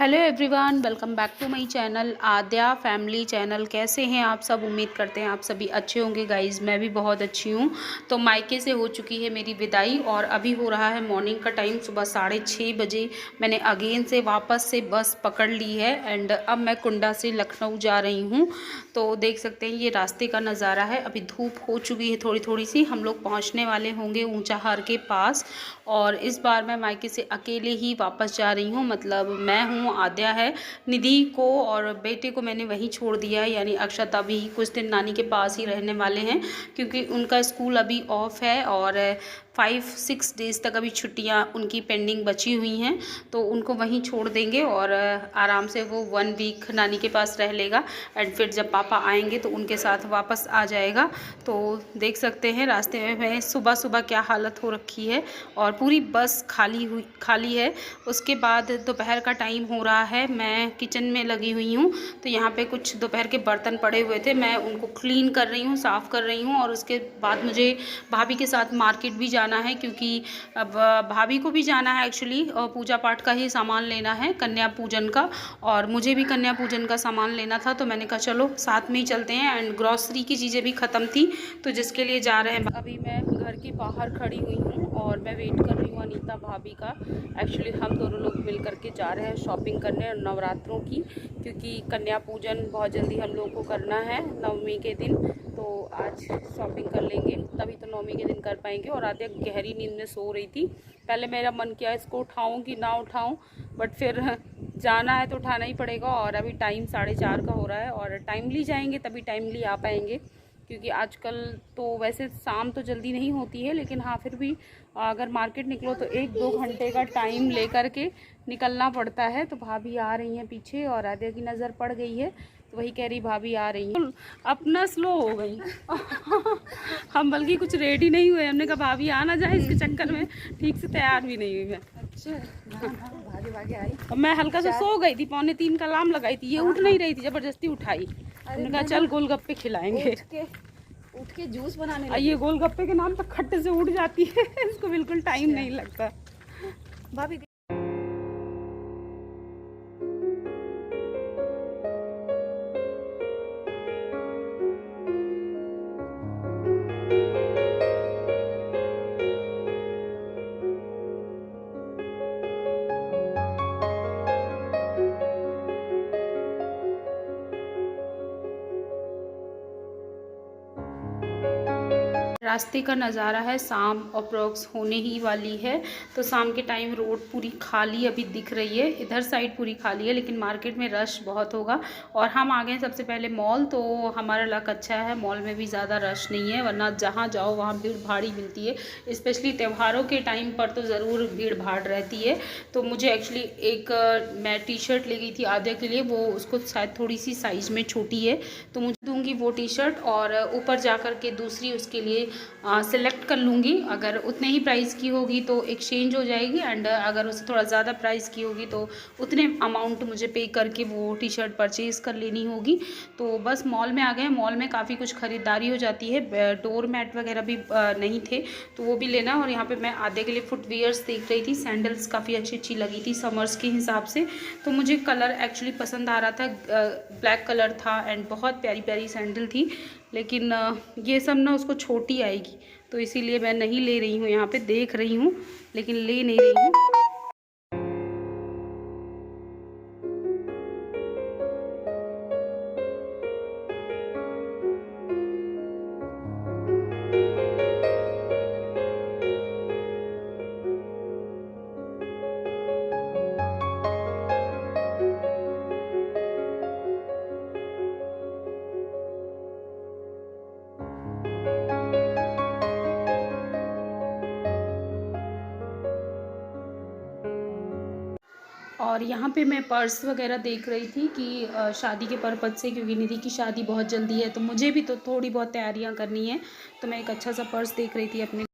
Hello everyone, welcome back to my channel Aadya family channel. कैसे हैं आप सब? उम्मीद करते हैं आप सभी अच्छे होंगे गाइज़। मैं भी बहुत अच्छी हूँ। तो मायके से हो चुकी है मेरी विदाई और अभी हो रहा है मॉर्निंग का टाइम, सुबह 6:30 बजे। मैंने अगेन से वापस से बस पकड़ ली है एंड अब मैं कुंडा से लखनऊ जा रही हूँ। तो देख सकते हैं ये रास्ते का नज़ारा है। अभी धूप हो चुकी है थोड़ी थोड़ी सी। हम लोग पहुँचने वाले होंगे ऊँचाहार के पास। और इस बार मैं मायके से अकेले ही वापस जा रही हूँ। मतलब मैं हूँ, आद्या है, निधि को और बेटे को मैंने वहीं छोड़ दिया है, यानी अक्षत अभी कुछ दिन नानी के पास ही रहने वाले हैं क्योंकि उनका स्कूल अभी ऑफ है और 5-6 डेज़ तक अभी छुट्टियां उनकी पेंडिंग बची हुई हैं। तो उनको वहीं छोड़ देंगे और आराम से वो 1 वीक नानी के पास रह लेगा एंड फिर जब पापा आएंगे तो उनके साथ वापस आ जाएगा। तो देख सकते हैं रास्ते में सुबह सुबह क्या हालत हो रखी है और पूरी बस खाली है। उसके बाद दोपहर का टाइम हो रहा है। मैं किचन में लगी हुई हूँ तो यहाँ पे कुछ दोपहर के बर्तन पड़े हुए थे, मैं उनको क्लीन कर रही हूँ, साफ़ कर रही हूँ। और उसके बाद मुझे भाभी के साथ मार्केट भी जाना है क्योंकि अब भाभी को भी जाना है एक्चुअली, पूजा पाठ का ही सामान लेना है, कन्या पूजन का। और मुझे भी कन्या पूजन का सामान लेना था तो मैंने कहा चलो साथ में ही चलते हैं। एंड ग्रॉसरी की चीज़ें भी ख़त्म थी तो जिसके लिए जा रहे हैं। अभी मैं घर के बाहर खड़ी हुई हूँ और मैं वेट कर रही हूँ अनीता भाभी का। एक्चुअली हम दोनों लोग मिल करके जा रहे हैं शॉपिंग करने नवरात्रों की, क्योंकि कन्या पूजन बहुत जल्दी हम लोग को करना है नवमी के दिन। तो आज शॉपिंग कर लेंगे तभी तो नवमी के दिन कर पाएंगे। और आद्या गहरी नींद में सो रही थी। पहले मेरा मन किया इसको उठाऊं कि ना उठाऊं, बट फिर जाना है तो उठाना ही पड़ेगा। और अभी टाइम 4:30 का हो रहा है और टाइमली जाएंगे तभी टाइमली आ पाएंगे, क्योंकि आजकल तो वैसे शाम तो जल्दी नहीं होती है, लेकिन हाँ फिर भी अगर मार्केट निकलो तो 1-2 घंटे का टाइम लेकर के निकलना पड़ता है। तो भाभी आ रही हैं पीछे और आद्या की नज़र पड़ गई है तो वही कह रही भाभी आ रही हैं। अपना स्लो हो गई हम बल्कि कुछ रेडी नहीं हुए, हमने कहा भाभी आ ना जाए इसके चक्कर में ठीक से तैयार भी नहीं हुई मैं। अच्छा भागे भागे आई। मैं हल्का सा सो गई थी, 2:45 का अलार्म लगाई थी, ये उठ नहीं रही थी, ज़बरदस्ती उठाई। हमने कहा चल गोलगप्पे खिलाएंगे। उठ के जूस बनाने लगी। ये गोलगप्पे के नाम पर खट्टे से उठ जाती है इसको बिल्कुल टाइम नहीं लगता। भाभी रास्ते का नज़ारा है, शाम अप्रोक्स होने ही वाली है। तो शाम के टाइम रोड पूरी खाली अभी दिख रही है, इधर साइड पूरी खाली है, लेकिन मार्केट में रश बहुत होगा। और हम आ गए सबसे पहले मॉल, तो हमारा लक अच्छा है, मॉल में भी ज़्यादा रश नहीं है, वरना जहाँ जाओ वहाँ भीड़ भाड़ी मिलती है। स्पेशली त्योहारों के टाइम पर तो ज़रूर भीड़ भाड़ रहती है। तो मुझे एक्चुअली एक मैं टी शर्ट ले गई थी आद्या के लिए, वो उसको शायद थोड़ी सी साइज़ में छोटी है तो मुझे दूंगी वो टी शर्ट। और ऊपर जा कर के दूसरी उसके लिए सिलेक्ट कर लूँगी। अगर उतने ही प्राइस की होगी तो एक्सचेंज हो जाएगी एंड अगर उससे थोड़ा ज़्यादा प्राइस की होगी तो उतने अमाउंट मुझे पे करके वो टी शर्ट परचेज़ कर लेनी होगी। तो बस मॉल में आ गए। मॉल में काफ़ी कुछ ख़रीदारी हो जाती है, डोर मैट वगैरह भी नहीं थे तो वो भी लेना। और यहाँ पर मैं आधे के लिए फुटवियर्स देख रही थी, सैंडल्स काफ़ी अच्छी अच्छी लगी थी समर्स के हिसाब से। तो मुझे कलर एक्चुअली पसंद आ रहा था, ब्लैक कलर था एंड बहुत प्यारी प्यारी सैंडल थी, लेकिन ये सब ना उसको छोटी आएगी तो इसीलिए मैं नहीं ले रही हूँ। यहाँ पे देख रही हूँ लेकिन ले नहीं रही हूँ। और यहाँ पे मैं पर्स वगैरह देख रही थी कि शादी के पर्पज़ से, क्योंकि निधि की शादी बहुत जल्दी है तो मुझे भी तो थोड़ी बहुत तैयारियाँ करनी है। तो मैं एक अच्छा सा पर्स देख रही थी अपने।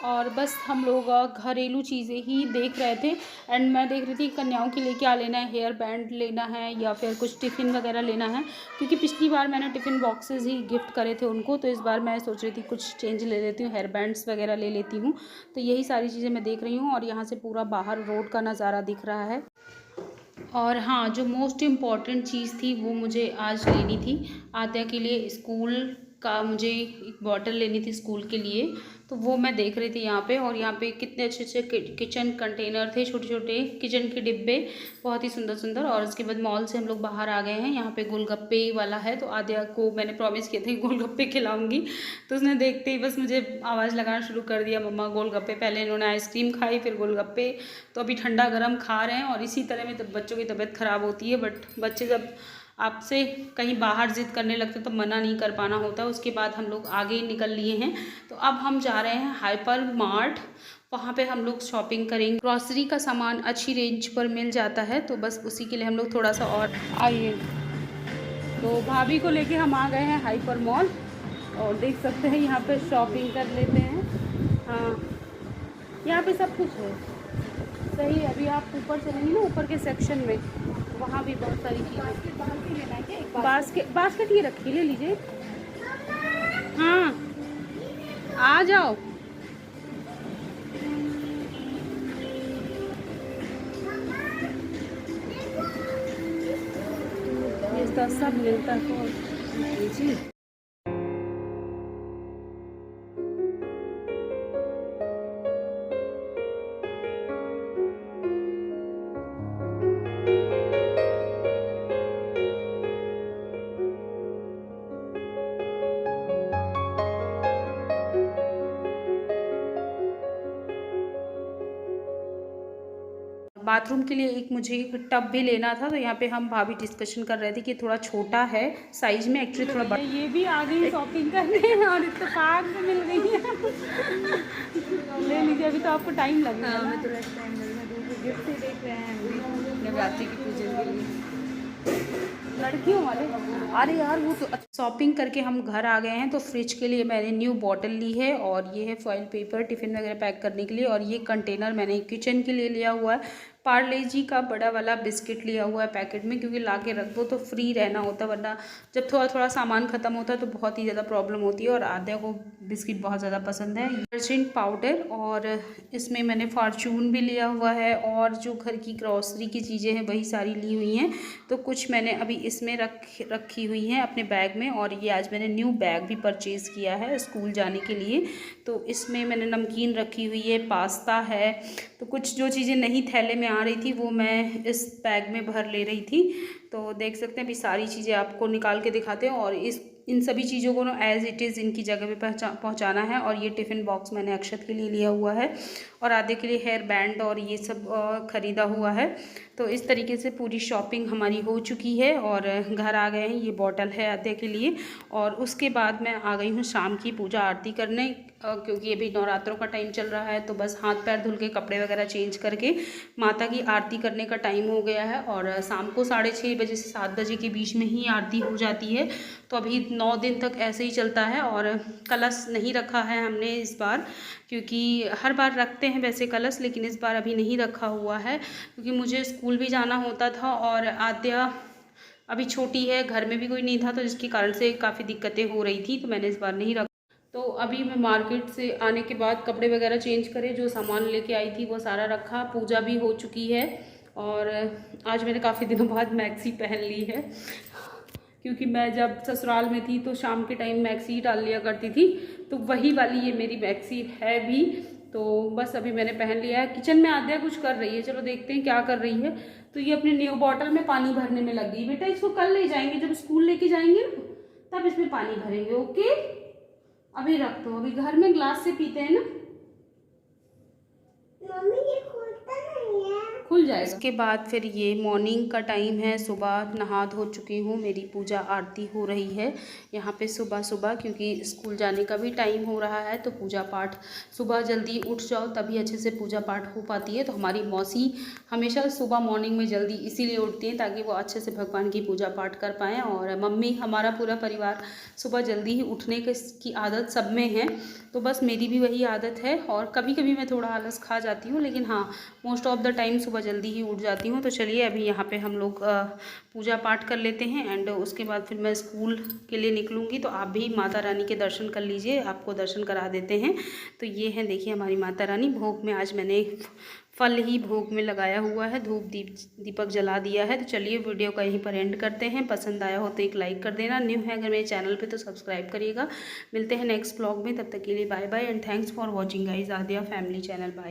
और बस हम लोग घरेलू चीज़ें ही देख रहे थे एंड मैं देख रही थी कन्याओं के लिए क्या लेना है, हेयर बैंड लेना है या फिर कुछ टिफ़िन वगैरह लेना है, क्योंकि पिछली बार मैंने टिफ़िन बॉक्सेस ही गिफ्ट करे थे उनको। तो इस बार मैं सोच रही थी कुछ चेंज ले लेती हूँ, हेयर बैंड्स वगैरह ले लेती हूँ। तो यही सारी चीज़ें मैं देख रही हूँ और यहाँ से पूरा बाहर रोड का नज़ारा दिख रहा है। और हाँ, जो मोस्ट इम्पॉर्टेंट चीज़ थी वो मुझे आज लेनी थी। आद्या के लिए स्कूल का मुझे एक बॉटल लेनी थी स्कूल के लिए, तो वो मैं देख रही थी यहाँ पे। और यहाँ पे कितने अच्छे अच्छे किचन कंटेनर थे, छोटे छोटे किचन के डिब्बे, बहुत ही सुंदर सुंदर। और उसके बाद मॉल से हम लोग बाहर आ गए हैं। यहाँ पे गोलगप्पे वाला है, तो आद्या को मैंने प्रॉमिस किया था कि गोलगप्पे खिलाऊंगी, तो उसने देखते ही बस मुझे आवाज़ लगाना शुरू कर दिया, मम्मा गोलगप्पे। पहले इन्होंने आइसक्रीम खाई, फिर गोलगप्पे। तो अभी ठंडा गर्म खा रहे हैं। और इसी तरह में तब बच्चों की तबीयत ख़राब होती है, बट बच्चे जब आपसे कहीं बाहर ज़िद करने लगते तो मना नहीं कर पाना होता। उसके बाद हम लोग आगे निकल लिए हैं। तो अब हम जा रहे हैं हाइपर मार्ट, वहाँ पे हम लोग शॉपिंग करेंगे। ग्रॉसरी का सामान अच्छी रेंज पर मिल जाता है, तो बस उसी के लिए हम लोग थोड़ा सा और आइए। तो भाभी को लेके हम आ गए हैं हाइपर मॉल, और देख सकते हैं यहाँ पे शॉपिंग कर लेते हैं। हाँ, यहाँ पे सब कुछ है सही। अभी आप ऊपर चलेंगे ना, ऊपर के सेक्शन में, वहाँ भी बहुत सारी चीज़ें। बास्केट ये रखी, ले लीजिए। हाँ, आ जाओ। ये सब मिलता है। बाथरूम के लिए एक मुझे एक टब भी लेना था, तो यहाँ पे हम भाभी डिस्कशन कर रहे थे कि थोड़ा छोटा है साइज़ में, एक्चुअली थोड़ा बड़ा। ये भी आ गई शॉपिंग करने और इत्तेफाक में मिल गई है। ले लीजिए, अभी तो आपको टाइम लगेगा। हाँ, हमें थोड़ा टाइम लगेगा। गिफ्ट से देख रहे हैं नवरात्रि की पूजन के लिए लड़कियों वाले। अरे यार, वो तो शॉपिंग करके हम घर आ गए हैं। तो फ्रिज के लिए मैंने न्यू बॉटल ली है, और ये है फॉइल पेपर टिफ़िन वगैरह पैक करने के लिए। और ये कंटेनर मैंने किचन के लिए लिया हुआ है। पार्ले जी का बड़ा वाला बिस्किट लिया हुआ है पैकेट में, क्योंकि ला के रख दो तो फ्री रहना होता है, वरना जब थोड़ा थोड़ा सामान ख़त्म होता है तो बहुत ही ज़्यादा प्रॉब्लम होती है। और आद्या को बिस्किट बहुत ज़्यादा पसंद है। डिटर्जेंट पाउडर, और इसमें मैंने फॉर्चून भी लिया हुआ है, और जो घर की ग्रॉसरी की चीज़ें हैं वही सारी ली हुई हैं। तो कुछ मैंने अभी इसमें रखी हुई हैं अपने बैग में। और ये आज मैंने न्यू बैग भी परचेज़ किया है स्कूल जाने के लिए। तो इसमें मैंने नमकीन रखी हुई है, पास्ता है। तो कुछ जो चीज़ें नहीं थैले में आ रही थी वो मैं इस बैग में भर ले रही थी। तो देख सकते हैं अभी सारी चीज़ें आपको निकाल के दिखाते हैं। और इन सभी चीज़ों को ना एज़ इट इज़ इनकी जगह पे पहुंचाना है। और ये टिफ़िन बॉक्स मैंने अक्षत के लिए लिया हुआ है, और आधे के लिए हेयर बैंड और ये सब ख़रीदा हुआ है। तो इस तरीके से पूरी शॉपिंग हमारी हो चुकी है, और घर आ गए हैं। ये बॉटल है आद्या के लिए। और उसके बाद मैं आ गई हूँ शाम की पूजा आरती करने, क्योंकि अभी नवरात्रों का टाइम चल रहा है। तो बस हाथ पैर धुल के कपड़े वगैरह चेंज करके माता की आरती करने का टाइम हो गया है। और शाम को 6:30 बजे से 7 बजे के बीच में ही आरती हो जाती है। तो अभी 9 दिन तक ऐसे ही चलता है। और कलश नहीं रखा है हमने इस बार, क्योंकि हर बार रखते हैं वैसे कलश, लेकिन इस बार अभी नहीं रखा हुआ है, क्योंकि मुझे स्कूल भी जाना होता था। और आद्या अभी छोटी है, घर में भी कोई नहीं था, तो जिसके कारण से काफ़ी दिक्कतें हो रही थी। तो मैंने इस बार नहीं रखा। तो अभी मैं मार्केट से आने के बाद कपड़े वगैरह चेंज करे, जो सामान लेके आई थी वो सारा रखा। पूजा भी हो चुकी है। और आज मैंने काफ़ी दिनों बाद मैक्सी पहन ली है, क्योंकि मैं जब ससुराल में थी तो शाम के टाइम मैक्सी डाल लिया करती थी। तो वही वाली ये मेरी मैक्सी है भी। तो बस अभी मैंने पहन लिया है। किचन में आद्या कुछ कर रही है, चलो देखते हैं क्या कर रही है। तो ये अपने न्यू बॉटल में पानी भरने में लग गई। बेटा इसको कल ले जाएंगे, जब स्कूल लेके जाएंगे ना तब इसमें पानी भरेंगे, ओके। अभी रख दो, अभी घर में ग्लास से पीते हैं ना। मम्मी ये खुलता नहीं है। खुल जाएगा। इसके बाद फिर ये मॉर्निंग का टाइम है, सुबह नहा धो चुकी हूँ, मेरी पूजा आरती हो रही है यहाँ पे सुबह सुबह, क्योंकि स्कूल जाने का भी टाइम हो रहा है। तो पूजा पाठ सुबह जल्दी उठ जाओ तभी अच्छे से पूजा पाठ हो पाती है। तो हमारी मौसी हमेशा सुबह मॉर्निंग में जल्दी इसीलिए उठती हैं ताकि वो अच्छे से भगवान की पूजा पाठ कर पाएँ। और मम्मी, हमारा पूरा परिवार सुबह जल्दी ही उठने की आदत सब में है। तो बस मेरी भी वही आदत है। और कभी कभी मैं थोड़ा आलस खा जाती हूँ, लेकिन हाँ, मोस्ट ऑफ द टाइम सुबह जल्दी ही उठ जाती हूँ। तो चलिए अभी यहाँ पे हम लोग पूजा पाठ कर लेते हैं, एंड उसके बाद फिर मैं स्कूल के लिए निकलूँगी। तो आप भी माता रानी के दर्शन कर लीजिए, आपको दर्शन करा देते हैं। तो ये हैं, देखिए हमारी माता रानी। भोग में आज मैंने फल ही भोग में लगाया हुआ है, धूप दीपक जला दिया है। तो चलिए वीडियो का यहीं पर एंड करते हैं। पसंद आया हो तो एक लाइक कर देना, न्यू है अगर मेरे चैनल पे तो सब्सक्राइब करिएगा। मिलते हैं नेक्स्ट ब्लॉग में, तब तक के लिए bye bye and thanks for watching guys, Aadya family channel. Bye.